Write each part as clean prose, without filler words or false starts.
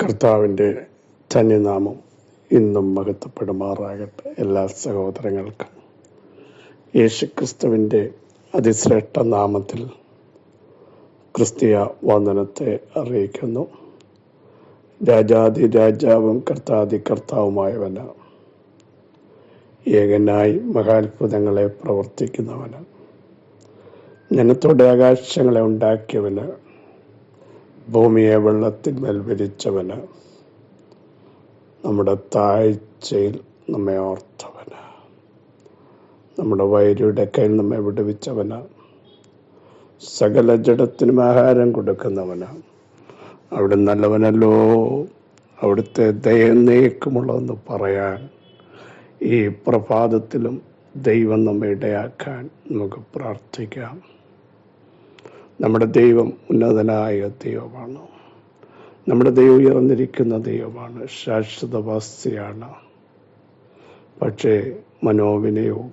കർത്താവിൻ്റെ ധന്യനാമം ഇന്നും മഹത്വപ്പെടുമാറാകട്ടെ. എല്ലാ സഹോദരങ്ങൾക്കും യേശുക്രിസ്തുവിൻ്റെ അതിശ്രേഷ്ഠ നാമത്തിൽ ക്രിസ്തീയ വന്ദനത്തെ അറിയിക്കുന്നു. രാജാതി രാജാവും കർത്താതി കർത്താവുമായവന്, ഏകനായി മഹാത്ഭുതങ്ങളെ പ്രവർത്തിക്കുന്നവന്, ജനത്തോടെ ആകാശങ്ങളെ ഉണ്ടാക്കിയവന്, ഭൂമിയെ വെള്ളത്തിന്മേൽ വിരിച്ചവന്, നമ്മുടെ താഴ്ചയിൽ നമ്മെ ഓർത്തവന്, നമ്മുടെ വൈരിയുടെ കയ്യിൽ നമ്മെ വിടുവിച്ചവന്, സകല ജഡത്തിനും ആഹാരം കൊടുക്കുന്നവന്, അവിടെ നല്ലവനല്ലോ, അവിടുത്തെ ദയനേക്കുമുള്ളതെന്ന് പറയാൻ ഈ പ്രഭാതത്തിലും ദൈവം നമ്മെ ഇടയാക്കാൻ നമുക്ക് പ്രാർത്ഥിക്കാം. നമ്മുടെ ദൈവം ഉന്നതനായ ദൈവമാണ്. നമ്മുടെ ദൈവം ഉയർന്നിരിക്കുന്ന ദൈവമാണ്, ശാശ്വതവാസിയാണ്. പക്ഷേ മനോവിനയവും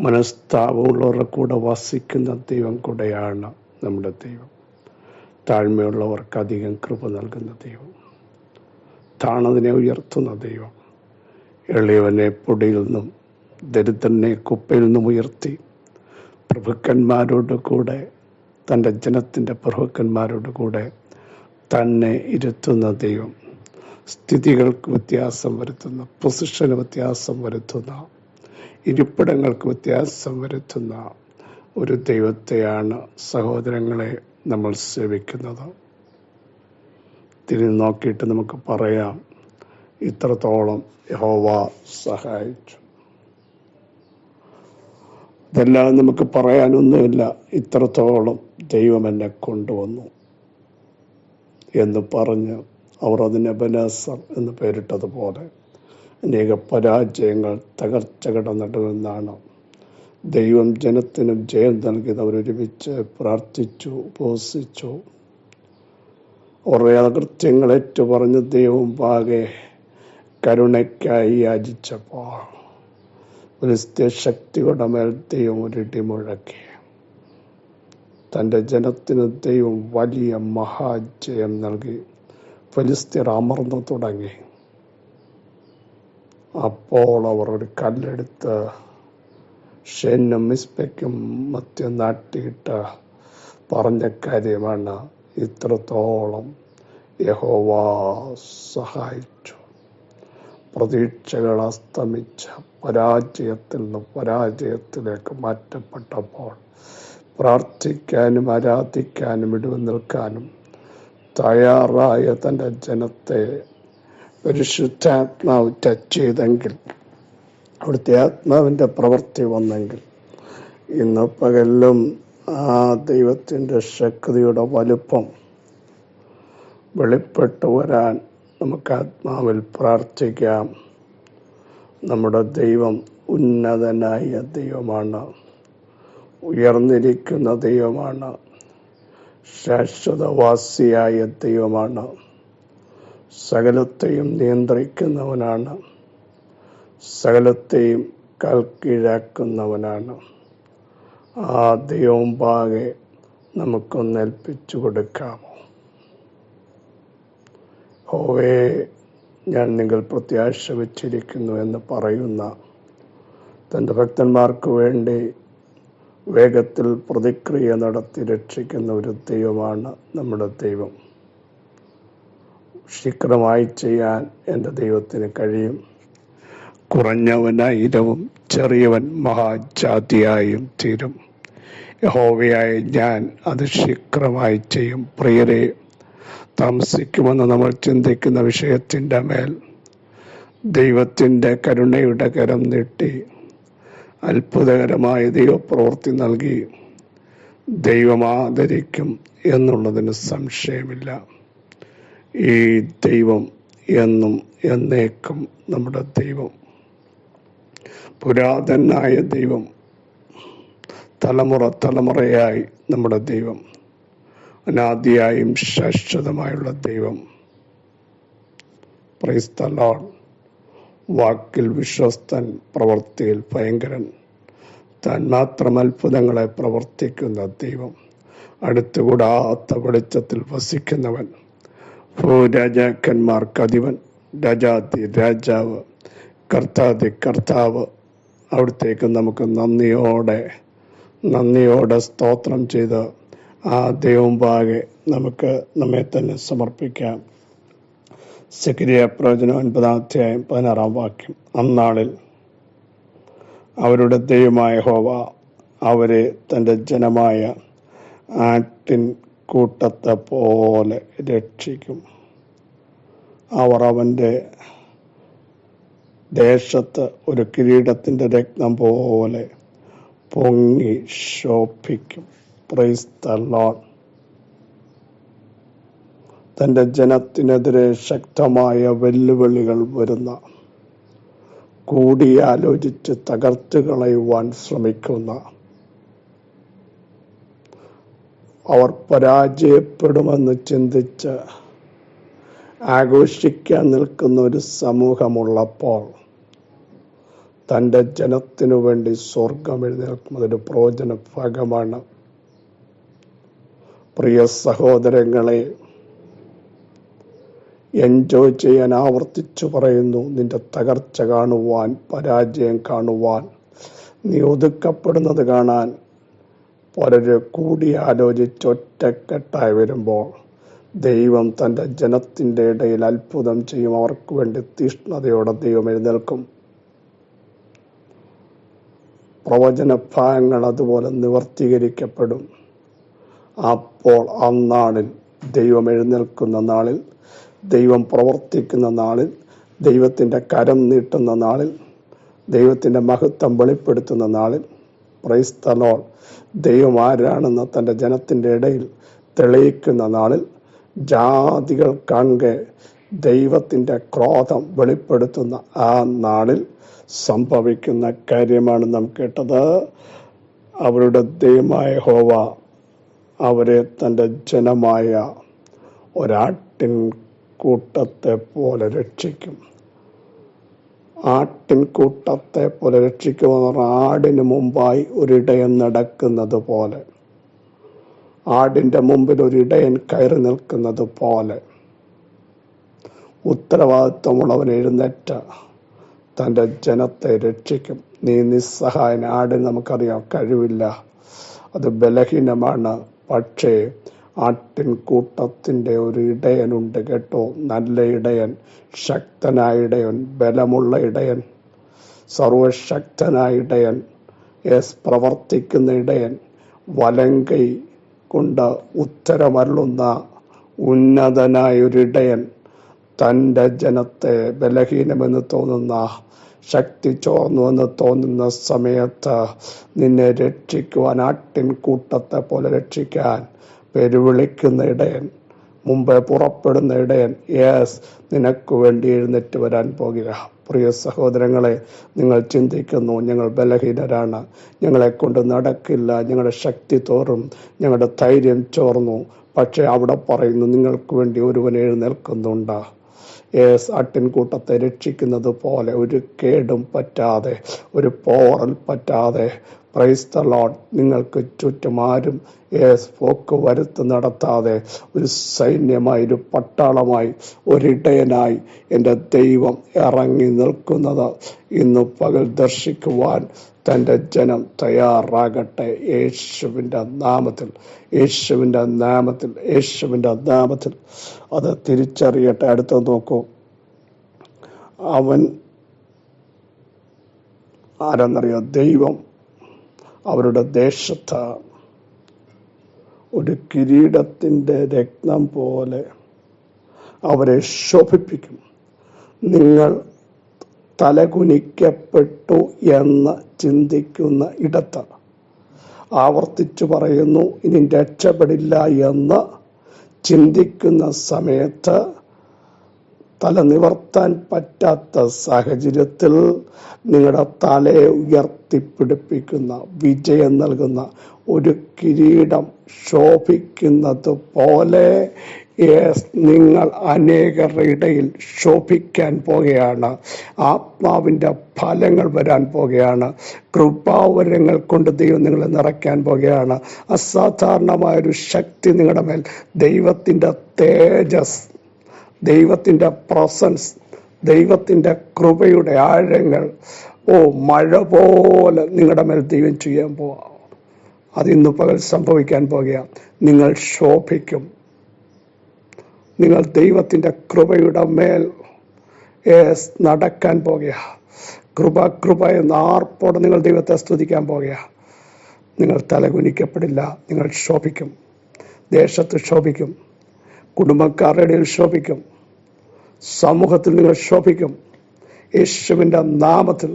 മനസ്താപമുള്ളവരുടെ കൂടെ വസിക്കുന്ന ദൈവം കൂടെയാണ് നമ്മുടെ ദൈവം. താഴ്മയുള്ളവർക്ക് അധികം കൃപ നൽകുന്ന ദൈവം, താണതിനെ ഉയർത്തുന്ന ദൈവം, എളിയവനെ പൊടിയിൽ നിന്നും ദരിദ്രനെ കുപ്പയിൽ നിന്നും ഉയർത്തി പ്രഭുക്കന്മാരോട് കൂടെ, തൻ്റെ ജനത്തിൻ്റെ പ്രഭുക്കന്മാരോട് കൂടെ തന്നെ ഇരുത്തുന്ന ദൈവം, സ്ഥിതികൾക്ക് വ്യത്യാസം വരുത്തുന്ന, പൊസിഷന് വ്യത്യാസം വരുത്തുന്ന, ഇരിപ്പിടങ്ങൾക്ക് വ്യത്യാസം വരുത്തുന്ന ഒരു ദൈവത്തെയാണ് സഹോദരങ്ങളെ നമ്മൾ സേവിക്കുന്നത്. തിരിഞ്ഞു നോക്കിയിട്ട് നമുക്ക് പറയാം, ഇത്രത്തോളം യഹോവ സഹായിച്ചു. ഇതെല്ലാം നമുക്ക് പറയാനൊന്നുമില്ല. ഇത്രത്തോളം ദൈവം എന്നെ കൊണ്ടുവന്നു എന്ന് പറഞ്ഞ് അവർ അതിന് എബനേസർ എന്ന് പേരിട്ടതുപോലെ അനേക പരാജയങ്ങൾ, തകർച്ചകളുടെ നടുവെന്നാണ് ദൈവം ജനത്തിന് ജയം നൽകിയത്. അവരൊരുമിച്ച് പ്രാർത്ഥിച്ചു, ഉപവസിച്ചു, അവരുടെ അകൃത്യങ്ങൾ ഏറ്റുപറഞ്ഞ് ദൈവം പാകെ കരുണയ്ക്കായി യാചിച്ചപ്പോൾ ഫിലിസ്ത്യ ശക്തിയുടെ മേൽ ദൈവം ഒരിടി മുഴക്കി. തൻ്റെ ജനത്തിന് ദൈവം വലിയ മഹാജയം നൽകി. ഫിലിസ്ത്യർ അമർന്നു തുടങ്ങി. അപ്പോൾ അവർ ഒരു കല്ലെടുത്ത് ഷെന്നും മിസ്പയ്ക്കും മധ്യം നാട്ടിയിട്ട് പറഞ്ഞ കാര്യമാണ്, ഇത്രത്തോളം യഹോവ സഹായിച്ചു. പ്രതീക്ഷകൾ അസ്തമിച്ച പരാജയത്തിൽ നിന്ന് പരാജയത്തിലേക്ക് മാറ്റപ്പെട്ടപ്പോൾ പ്രാർത്ഥിക്കാനും ആരാധിക്കാനും ഇടിവ് നിൽക്കാനും തയ്യാറായ തൻ്റെ ജനത്തെ പരിശുദ്ധാത്മാവ് ടച്ച് ചെയ്തെങ്കിൽ, അവിടുത്തെ ആത്മാവിൻ്റെ പ്രവൃത്തി വന്നെങ്കിൽ, ഇന്ന് പകലും ആ ദൈവത്തിൻ്റെ ശക്തിയുടെ വലുപ്പം വെളിപ്പെട്ടു വരാൻ നമുക്ക് ആത്മാവിൽ പ്രാർത്ഥിക്കാം. നമ്മുടെ ദൈവം ഉന്നതനായ ദൈവമാണ്, ഉയർന്നിരിക്കുന്ന ദൈവമാണ്, ശാശ്വതവാസിയായ ദൈവമാണ്, സകലത്തെയും നിയന്ത്രിക്കുന്നവനാണ്, സകലത്തെയും കീഴാക്കുന്നവനാണ്. ആ ദൈവം പാകെ നമുക്കൊന്ന് ഏൽപ്പിച്ചു കൊടുക്കാമോ? ഹോവേ, ഞാൻ നിങ്ങൾ പ്രത്യാശ വച്ചിരിക്കുന്നു എന്ന് പറയുന്ന തൻ്റെ ഭക്തന്മാർക്ക് വേണ്ടി വേഗത്തിൽ പ്രതിക്രിയ നടത്തി രക്ഷിക്കുന്ന ഒരു ദൈവമാണ് നമ്മുടെ ദൈവം. ശീഘ്രമായി ചെയ്യാൻ എൻ്റെ ദൈവത്തിന് കഴിയും. കുറഞ്ഞവനായിരവും ചെറിയവൻ മഹാജാതിയായും തീരും. യഹോവയായ ഞാൻ അത് ശീഘ്രമായി ചെയ്യും. പ്രിയരെ, താമസിക്കുമെന്ന് നമ്മൾ ചിന്തിക്കുന്ന വിഷയത്തിൻ്റെ മേൽ ദൈവത്തിൻ്റെ കരുണയുടെ കരം നീട്ടി അത്ഭുതകരമായ ദൈവപ്രവൃത്തി നൽകി ദൈവം ആദരിക്കും എന്നുള്ളതിന് സംശയമില്ല. ഈ ദൈവം എന്നും എന്നേക്കും നമ്മുടെ ദൈവം, പുരാതനായ ദൈവം, തലമുറ തലമുറയായി നമ്മുടെ ദൈവം, അനാദിയായും ശാശ്വതമായുള്ള ദൈവം. Praise the Lord. വാക്കിൽ വിശ്വസ്തൻ, പ്രവൃത്തിയിൽ ഭയങ്കരൻ, താൻ മാത്രം അത്ഭുതങ്ങളെ പ്രവർത്തിക്കുന്ന ദൈവം, അടുത്തുകൂടാത്ത വെളിച്ചത്തിൽ വസിക്കുന്നവൻ, ഭൂരാജാക്കന്മാർക്ക് അധിപൻ, രാജാതി രാജാവ്, കർത്താതി കർത്താവ്, അവിടത്തേക്ക് നമുക്ക് നന്ദിയോടെ സ്തോത്രം ചെയ്ത് ആ ദൈവമുമ്പാകെ നമുക്ക് നമ്മെ തന്നെ സമർപ്പിക്കാം. സെഖരിയാ പ്രവചനം 9-ാം അധ്യായം 16-ാം വാക്യം. അന്നാളിൽ അവരുടെ ദൈവമായ യഹോവ അവരെ തൻ്റെ ജനമായ ആട്ടിൻ കൂട്ടത്തെ പോലെ രക്ഷിക്കും. അവർ അവൻ്റെ ദേശത്ത് ഒരു കിരീടത്തിൻ്റെ രത്നം പോലെ പൊങ്ങി ശോഭിക്കും. Praise the Lord. തൻ്റെ ജനത്തിനെതിരെ ശക്തമായ വെല്ലുവിളികൾ വരുന്ന, കൂടിയാലോചിച്ച് തകർത്ത് കളയുവാൻ ശ്രമിക്കുന്ന, അവർ പരാജയപ്പെടുമെന്ന് ചിന്തിച്ച് ആഘോഷിക്കാൻ നിൽക്കുന്ന ഒരു സമൂഹമുള്ളപ്പോൾ തൻ്റെ ജനത്തിനു വേണ്ടി സ്വർഗം എഴുന്നേൽക്കുന്നതൊരു പ്രവചന ഭാഗമാണ്. പ്രിയ സഹോദരങ്ങളെ, എൻജോയ് ചെയ്യാൻ ആവർത്തിച്ചു പറയുന്നു. നിന്റെ തകർച്ച കാണുവാൻ, പരാജയം കാണുവാൻ, നീ ഒതുക്കപ്പെടുന്നത് കാണാൻ പലര് കൂടിയാലോചിച്ച് ഒറ്റക്കെട്ടായി വരുമ്പോൾ ദൈവം തൻ്റെ ജനത്തിൻ്റെ ഇടയിൽ അത്ഭുതം ചെയ്യും. അവർക്ക് വേണ്ടി തീഷ്ണതയോടെ ദൈവം എഴുന്നേൽക്കും. പ്രവചന ഭാഗങ്ങൾ അതുപോലെ നിവർത്തീകരിക്കപ്പെടും. അപ്പോൾ അന്നാളിൽ, ദൈവം എഴുന്നേൽക്കുന്ന നാളിൽ, ദൈവം പ്രവർത്തിക്കുന്ന നാളിൽ, ദൈവത്തിൻ്റെ കരം നീട്ടുന്ന നാളിൽ, ദൈവത്തിൻ്റെ മഹത്വം വെളിപ്പെടുത്തുന്ന നാളിൽ, പ്രൈസ് ദ ലോർഡ്, ദൈവം ആരാണെന്ന് തൻ്റെ ജനത്തിൻ്റെ ഇടയിൽ തെളിയിക്കുന്ന നാളിൽ, ജാതികൾ കാണെ ദൈവത്തിൻ്റെ ക്രോധം വെളിപ്പെടുത്തുന്ന ആ നാളിൽ സംഭവിക്കുന്ന കാര്യമാണ് നാം കേട്ടത്. അവരുടെ ദൈവമായ യഹോവ അവരെ തൻ്റെ ജനമായ ഒരാട്ടിൻ കൂട്ടത്തെ പോലെ രക്ഷിക്കും. ആട്ടിൻ കൂട്ടത്തെ പോലെ രക്ഷിക്കുമെന്ന് പറഞ്ഞാൽ ആടിന് മുമ്പായി ഒരിടയൻ നടക്കുന്നത് പോലെ, ആടിൻ്റെ മുമ്പിൽ ഒരിടയൻ കയറി നിൽക്കുന്നത് പോലെ ഉത്തരവാദിത്വമുള്ളവൻ എഴുന്നേറ്റ് തൻ്റെ ജനത്തെ രക്ഷിക്കും. നീ നിസ്സഹായൻ. ആടിന് നമുക്കറിയാം കഴിവില്ല, അത് ബലഹീനമാണ്. പക്ഷേ ആട്ടിൻ കൂട്ടത്തിൻ്റെ ഒരു ഇടയനുണ്ട് കേട്ടോ. നല്ല ഇടയൻ, ശക്തനായ ഇടയൻ, ബലമുള്ള ഇടയൻ, സർവശക്തനായ ഇടയൻ, പ്രവർത്തിക്കുന്ന ഇടയൻ, വലങ്കൈ കൊണ്ട് ഉത്തരമരുളുന്ന ഉന്നതനായൊരിടയൻ തൻ്റെ ജനത്തെ ബലഹീനമെന്ന് തോന്നുന്ന, ശക്തി ചോർന്നുവെന്ന് തോന്നുന്ന സമയത്ത് നിന്നെ രക്ഷിക്കുവാൻ, ആട്ടിൻ കൂട്ടത്തെ പോലെ രക്ഷിക്കാൻ പെരുവിളിക്കുന്ന ഇടയൻ, മുമ്പേ പുറപ്പെടുന്ന ഇടയൻ, നിനക്ക് വേണ്ടി എഴുന്നേറ്റ് വരാൻ പോകുക. പ്രിയ സഹോദരങ്ങളെ, നിങ്ങൾ ചിന്തിക്കുന്നു, ഞങ്ങൾ ബലഹീനരാണ്, ഞങ്ങളെ കൊണ്ട് നടക്കില്ല, ഞങ്ങളുടെ ശക്തി തോറും, ഞങ്ങളുടെ ധൈര്യം ചോർന്നു. പക്ഷെ അവിടെ പറയുന്നു, നിങ്ങൾക്ക് വേണ്ടി ഒരുവൻ എഴുന്നേൽക്കുന്നുണ്ട്. ആട്ടിൻകൂട്ടത്തെ രക്ഷിക്കുന്നത് പോലെ ഒരു കേടും പറ്റാതെ, ഒരു പോറൽ പറ്റാതെ, പ്രൈസ് ദ ലോർഡ്, നിങ്ങൾക്ക് ചുറ്റും ആരും പോക്ക് വരുത്ത് നടത്താതെ ഒരു സൈന്യമായി, ഒരു പട്ടാളമായി, ഒരിടയനായി എൻ്റെ ദൈവം ഇറങ്ങി നിൽക്കുന്നത് ഇന്ന് പകൽ ദർശിക്കുവാൻ തൻ്റെ ജനം തയ്യാറാകട്ടെ. യേശുവിൻ്റെ നാമത്തിൽ, യേശുവിൻ്റെ നാമത്തിൽ, യേശുവിൻ്റെ നാമത്തിൽ അത് തിരിച്ചറിയട്ടെ. അടുത്ത നോക്കൂ, അവൻ ആരെന്നറിയോ? ദൈവം അവരുടെ ദേശത്ത് ഒരു കിരീടത്തിൻ്റെ രത്നം പോലെ അവരെ ശോഭിപ്പിക്കും. നിങ്ങൾ തലകുനിക്കപ്പെട്ടു എന്ന് ചിന്തിക്കുന്ന ഇടത്ത്, ആവർത്തിച്ചു പറയുന്നു, ഇനി രക്ഷപ്പെടില്ല എന്ന് ചിന്തിക്കുന്ന സമയത്ത്, തല നിവർത്താൻ പറ്റാത്ത സാഹചര്യത്തിൽ നിങ്ങളുടെ തലയെ ഉയർത്തിപ്പിടിപ്പിക്കുന്ന, വിജയം നൽകുന്ന ഒരു കിരീടം ശോഭിക്കുന്നത് പോലെ നിങ്ങൾ അനേകരുടെ ഇടയിൽ ശോഭിക്കാൻ പോകുകയാണ്. ആത്മാവിൻ്റെ ഫലങ്ങൾ വരാൻ പോകുകയാണ്. കൃപാവരങ്ങൾ കൊണ്ട് ദൈവം നിങ്ങളെ നിറയ്ക്കാൻ പോകുകയാണ്. അസാധാരണമായൊരു ശക്തി നിങ്ങളുടെ മേൽ, ദൈവത്തിൻ്റെ തേജസ് ദൈവത്തിൻ്റെ പ്രസൻസ്, ദൈവത്തിൻ്റെ കൃപയുടെ ആഴങ്ങൾ മഴ പോലെ നിങ്ങളുടെ മേൽ ദൈവം ചെയ്യാൻ പോവാം. അതിന്ന് പകൽ സംഭവിക്കാൻ പോകുക. നിങ്ങൾ ശോഭിക്കും. നിങ്ങൾ ദൈവത്തിൻ്റെ കൃപയുടെ മേൽ നടക്കാൻ പോകുക. കൃപ എന്ന ആർപ്പോടെ നിങ്ങൾ ദൈവത്തെ സ്തുതിക്കാൻ പോകുക. നിങ്ങൾ തലകുനിക്കപ്പെടില്ല. നിങ്ങൾ ശോഭിക്കും. ദേശത്ത് ശോഭിക്കും. കുടുംബക്കാരുടെ ഇടയിൽ ശോഭിക്കും. സമൂഹത്തിൽ നിങ്ങൾ ശോഭിക്കും. യേശുവിൻ്റെ നാമത്തിൽ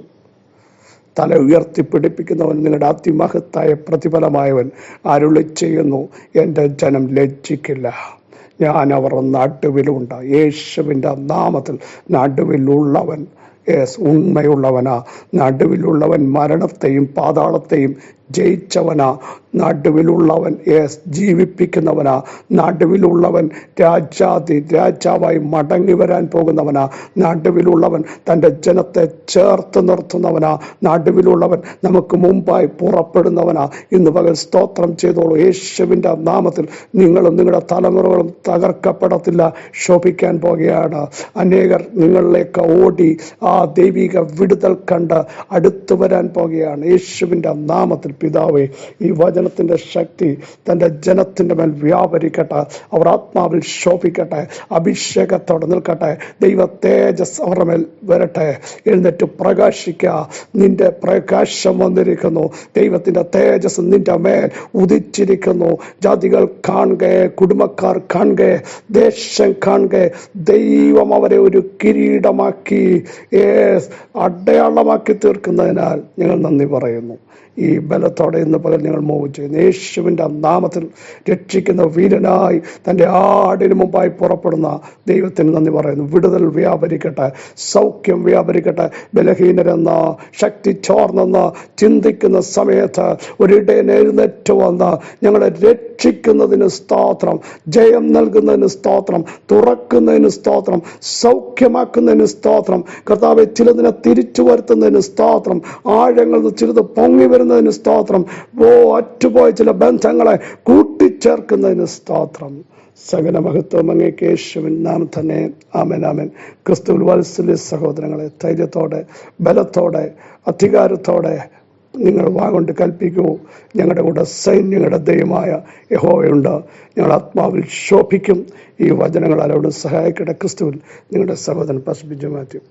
തല ഉയർത്തിപ്പിടിപ്പിക്കുന്നവൻ, നിങ്ങളുടെ അതിമഹത്തായ പ്രതിഫലമായവൻ അരുളി ചെയ്യുന്നു, എൻ്റെ ജനം ലജ്ജിക്കില്ല, ഞാൻ അവർ നടുവിലുണ്ട്. യേശുവിൻ്റെ നാമത്തിൽ നടുവിലുള്ളവൻ ഉണ്മയുള്ളവനാ. നടുവിലുള്ളവൻ മരണത്തെയും പാതാളത്തെയും ജയിച്ചവനാ. നടുവിലുള്ളവൻ ജീവിപ്പിക്കുന്നവനാ. നടുവിലുള്ളവൻ രാജാവായി മടങ്ങി വരാൻ പോകുന്നവനാ. നടുവിലുള്ളവൻ തൻ്റെ ജനത്തെ ചേർത്ത് നിർത്തുന്നവനാ. നടുവിലുള്ളവൻ നമുക്ക് മുമ്പായി പുറപ്പെടുന്നവനാ. ഇന്ന് പകൽ സ്തോത്രം ചെയ്തോളൂ. യേശുവിൻ്റെ നാമത്തിൽ നിങ്ങളും നിങ്ങളുടെ തലമുറകളും തകർക്കപ്പെടത്തില്ല, ശോഭിക്കാൻ പോകുകയാണ്. അനേകർ നിങ്ങളിലേക്ക് ഓടി ആ ദൈവിക വിടുതൽ കണ്ട് അടുത്തു വരാൻ പോകുകയാണ്. യേശുവിൻ്റെ നാമത്തിൽ പിതാവേ, ഈ വചനത്തിൻ്റെ ശക്തി തൻ്റെ ജനത്തിൻ്റെ മേൽ വ്യാപരിക്കട്ടെ. അവർ ആത്മാവിൽ ശോഭിക്കട്ടെ. അഭിഷേകത്തോടെ നിൽക്കട്ടെ. ദൈവ തേജസ് അവരുടെ മേൽ വരട്ടെ. എഴുന്നേറ്റ് പ്രകാശിക്കുക. നിന്റെ പ്രകാശം വന്നിരിക്കുന്നു. ദൈവത്തിൻ്റെ തേജസ് നിന്റെ മേൽ ഉദിച്ചിരിക്കുന്നു. ജാതികൾ കാണുക, കുടുംബക്കാർ കാണുക, ദേശം കാണുക. ദൈവം അവരെ ഒരു കിരീടമാക്കി അടയാളമാക്കി തീർക്കുന്നതിനാൽ ഞങ്ങൾ നന്ദി പറയുന്നു. ഈ ബലത്തോടെ ഇന്ന് പകൽ ഞങ്ങൾ മൂവ് ചെയ്യുന്നു. യേശുവിൻ്റെ നാമത്തിൽ രക്ഷിക്കുന്ന വീരനായി തൻ്റെ ആടിന് മുമ്പായി പുറപ്പെടുന്ന ദൈവത്തിന് നന്ദി പറയുന്നു. വിടുതൽ വ്യാപരിക്കട്ടെ, സൗഖ്യം വ്യാപരിക്കട്ടെ. ബലഹീനരെന്ന ശക്തി ചോർന്നെന്ന് ചിന്തിക്കുന്ന സമയത്ത് ഒരിടയൻ എഴുന്നേറ്റ് വന്ന് ഞങ്ങളെ രക്ഷിക്കുന്നതിന് സ്തോത്രം, ജയം നൽകുന്നതിന് സ്തോത്രം, തുറക്കുന്നതിന് സ്തോത്രം, സൗഖ്യമാക്കുന്നതിന് സ്തോത്രം. കർത്താവെ, ചിലതിനെ തിരിച്ചു വരുത്തുന്നതിന് സ്തോത്രം, ആഴങ്ങളിൽ ചിലത് പൊങ്ങി വരുന്നതിന് സ്തോത്രം, അറ്റുപോയ ചില ബന്ധങ്ങളെ കൂട്ടിച്ചേർക്കുന്നതിന് സ്തോത്രം. സകല മഹത്വം അങ്ങേക്ക് യേശുവിൻ നാമം തന്നെ. ആമേൻ, ആമേൻ. ക്രിസ്തുവിൽ വാത്സല്യ സഹോദരങ്ങളെ, ധൈര്യത്തോടെ, ബലത്തോടെ, അധികാരത്തോടെ നിങ്ങൾ വാഗൊണ്ട് കൽപ്പിക്കൂ. ഞങ്ങളുടെ കൂടെ സൈന്യങ്ങളുടെ ദൈവമായ യഹോവയുണ്ട്. ഞങ്ങൾ ആത്മാവിൽ ശോഭിക്കും. ഈ വചനങ്ങൾ അവരോട് സഹായിക്കട്ടെ. ക്രിസ്തുവിൽ നിങ്ങളുടെ സഹോദരൻ പാസ്റ്റർ ബിജു മാത്യു.